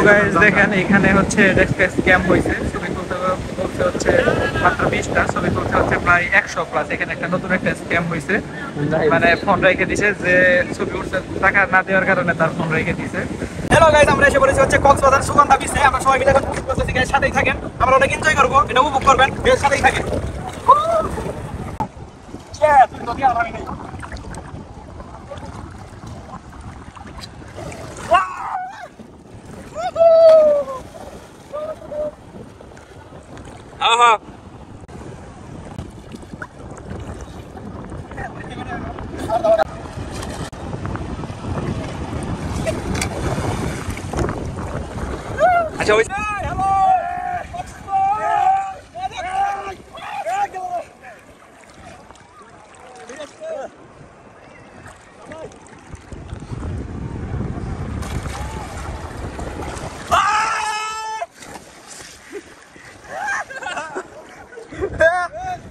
Guys দেখেন এখানে হচ্ছে স্ক্যাম হয়েছে। ছবি তুলতে বলতে হচ্ছে মাত্র 20টা, ছবি তুলতে হচ্ছে প্রায় 100 প্লাস। এখানে একটা নতুন একটা স্ক্যাম হয়েছে, মানে ফোন রেখে দিছে, যে ছবি উঠছে টাকা না দেওয়ার কারণে তার ফোন রেখে দিছে। হ্যালো গাইস, আমরা এসে পড়েছি হচ্ছে কক্সবাজার সুগন্ধা বিচে। আমরা সবাই মিলে এখন করতেছি গাইস, সাথেই থাকেন, আমরা অনেক এনজয় করব, এটা উপভোগ করবেন, এর সাথেই থাকেন। আহা আচ্ছা ওই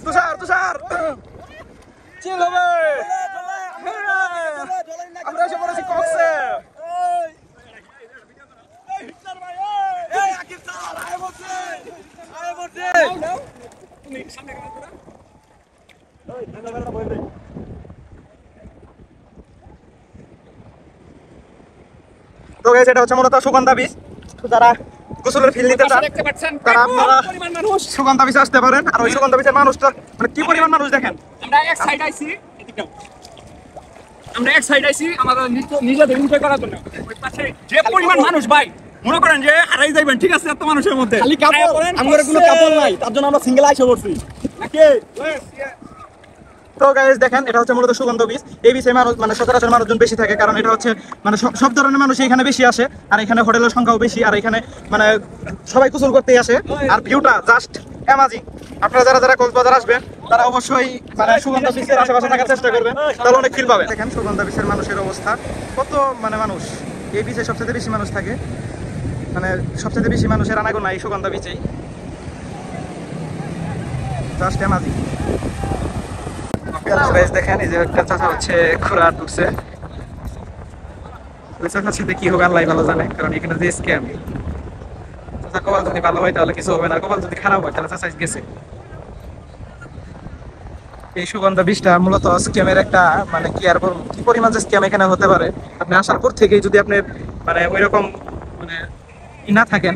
তুষার তুষার চিল হবে। আমরা এসে পড়েছি কক্সে। তো গাইস এটা হচ্ছে মূলত সুগন্ধা বিচ। যারা গোসলের ফিল নিতে চান তারা আপনারা সুগন্ধা বিচে আসতে পারেন। আর ওই সুগন্ধা বিচের মানুষটা মানে কি পরিমাণ মানুষ দেখেন। আমরা এক সাইড আইছি, আমাদের নিজেদের এনজয় করার জন্য। ওই পাশে যে পরিমাণ মানুষ ভাই, মনে করেন যে হারাই যাইবেন, ঠিক আছে? এত মানুষের মধ্যে খালি কাপড়, আমাদের কোনো কাপড় নাই, তার জন্য আমরা সিঙ্গেল আইসা পড়ছি নাকি। তো গাইস দেখেন এটা হচ্ছে মূলত সুগন্ধা বিচ। এই বিচে মানুষ মানে সচরাচর মানুষজন বেশি থাকে, কারণ এটা হচ্ছে মানে সব ধরনের মানুষ এখানে বেশি আসে। আর এখানে হোটেলের সংখ্যাও বেশি, আর এখানে মানে সবাই গোসল করতেই আসে। আর ভিউটা জাস্ট অ্যামাজিং। আপনারা যারা যারা কক্সবাজার আসবেন তারা অবশ্যই মানে সুগন্ধা বিচের আশেপাশে থাকার চেষ্টা করবেন, তাহলে অনেক ফিল পাবেন। দেখেন সুগন্ধা বিচের মানুষের অবস্থা কত, মানে মানুষ এই বিচে সবচেয়ে বেশি মানুষ থাকে, মানে সবচেয়ে বেশি মানুষের আনাগোনা এই সুগন্ধা বিচেই। Just amazing. দেখেন এই যে একটা চাচা হচ্ছে খুরা ঢুকছে। ওই চাচার সাথে কি হোক আল্লাহ ভালো জানে, কারণ এখানে যে স্ক্যাম, চাচা কপাল যদি ভালো হয় তাহলে কিছু হবে না, কপাল যদি খারাপ হয় তাহলে চাচা গেছে। এই সুগন্ধা বিচটা মূলত স্ক্যামের একটা মানে কি আর কি পরিমাণ যে স্ক্যাম এখানে হতে পারে। আপনি আসার পর থেকেই যদি আপনি মানে ওইরকম মানে না থাকেন,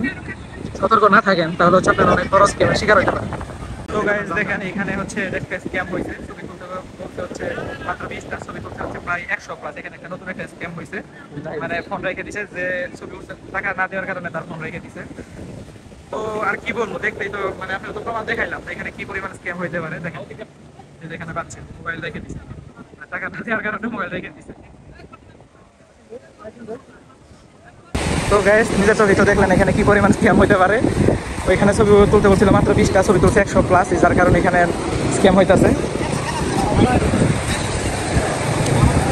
সতর্ক না থাকেন, তাহলে হচ্ছে আপনার অনেক বড় স্ক্যামের শিকার হতে পারে। তো গাইস দেখেন এখানে হচ্ছে একটা স্ক্যাম হয়েছে। ছবি তুলতে বলতে হচ্ছে মাত্র 20টা, ছবি তুলতে হচ্ছে প্রায় 100 প্লাস। এখানে একটা নতুন একটা স্ক্যাম হয়েছে, মানে ফোন রেখে দিছে, যে ছবি উঠছে টাকা না দেওয়ার কারণে তার ফোন রেখে দিছে। তো আর কি বলবো, দেখতেই তো মানে আপনার তো প্রমাণ দেখাইলাম এখানে কি পরিমাণ স্ক্যাম হইতে পারে। দেখেন যেখানে পাচ্ছেন মোবাইল রেখে দিছে, টাকা না দেওয়ার কারণে মোবাইল রেখে দিছে। তো গাইস নিজের চোখে তো দেখলেন এখানে কি পরিমাণ স্ক্যাম হইতে পারে। ওইখানে ছবি তুলতে বলছিল মাত্র 20টা, ছবি তুলছে 100 প্লাস, যার কারণে এখানে স্ক্যাম হইতাছে।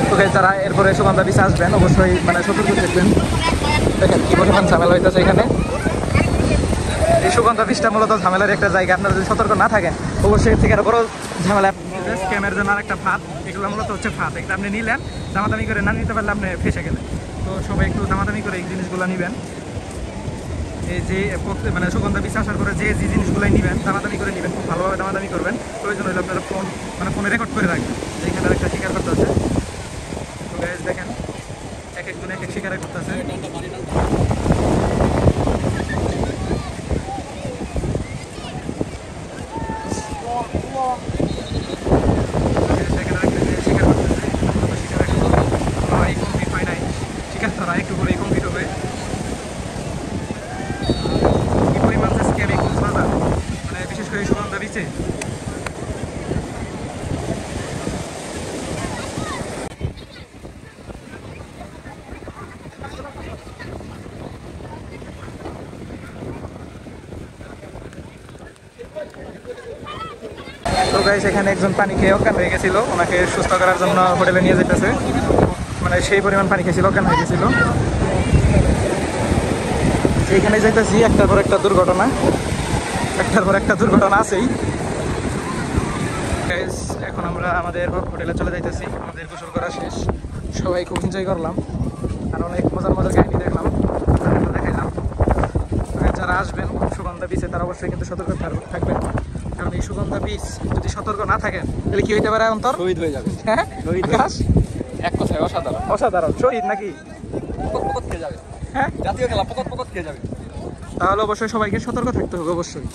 তো গাইস যারা এরপরে সুগন্ধা বিচে আসবেন অবশ্যই মানে সতর্ক থাকবেন। দেখেন কি পরিমাণ ঝামেলা হইতাছে এখানে। এই সুগন্ধা বিচটা মূলত ঝামেলার একটা জায়গা, আপনারা যদি সতর্ক না থাকেন অবশ্যই এর থেকে আরো বড় ঝামেলা। স্ক্যামের জন্য আরেকটা ফাঁদ, এগুলো মূলত হচ্ছে ফাঁদ। এটা আপনি নিলেন, দামাদামি করে না নিতে পারলে আপনি ফেসে গেলেন। তো সবাই একটু দামাদামি করে এই জিনিসগুলো নিবেন। এই যে মানে সুগন্ধা বিচে আসার পরে যে জিনিসগুলো নিবেন দামাদামি করে নিবেন, খুব ভালোভাবে দামাদামি করবেন। প্রয়োজন হলে আপনারা ফোন মানে ফোনে রেকর্ড করে রাখবেন, এখানে একটা শিকার করতে আছে। তো গাইস দেখেন এক একজন এক এক শিকার করতেছে। একটু করে কমপ্লিট হবে। কি পরিমাণ স্ক্যাম এই কক্সবাজার, মানে বিশেষ করে সুগন্ধা বিচে। তো গাইস এখানে একজন পানি খেয়ে অজ্ঞান হয়ে গেছিল, ওনাকে সুস্থ করার জন্য হোটেলে নিয়ে যেতেছে। মানে সেই পরিমাণ পানি খেয়েছিল, অজ্ঞান হয়ে গেছিল। এইখানে যাইতেছি একটার পর একটা দুর্ঘটনা, একটার পর একটা দুর্ঘটনা আছেই। এখন আমরা আমাদের হোটেলে চলে যাইতেছি, আমাদের গোসল করা শেষ, সবাই খুব এনজয় করলাম আর অনেক মজার মজার কাহিনী দেখলাম, দেখাইলাম। বিচে তারা অবশ্যই কিন্তু সতর্ক থাকবেন, কারণ এই সুগন্ধা বিচ যদি সতর্ক না থাকেন তাহলে কি হইতে পারে অন্তর? শহীদ হয়ে যাবে। হ্যাঁ আকাশ? এক কথায় অসাধারণ। অসাধারণ শহীদ নাকি? পকত খেয়ে যাবে। হ্যাঁ জাতীয় খেলা পকত খেয়ে যাবে। তাহলে অবশ্যই সবাইকে সতর্ক থাকতে হবে অবশ্যই।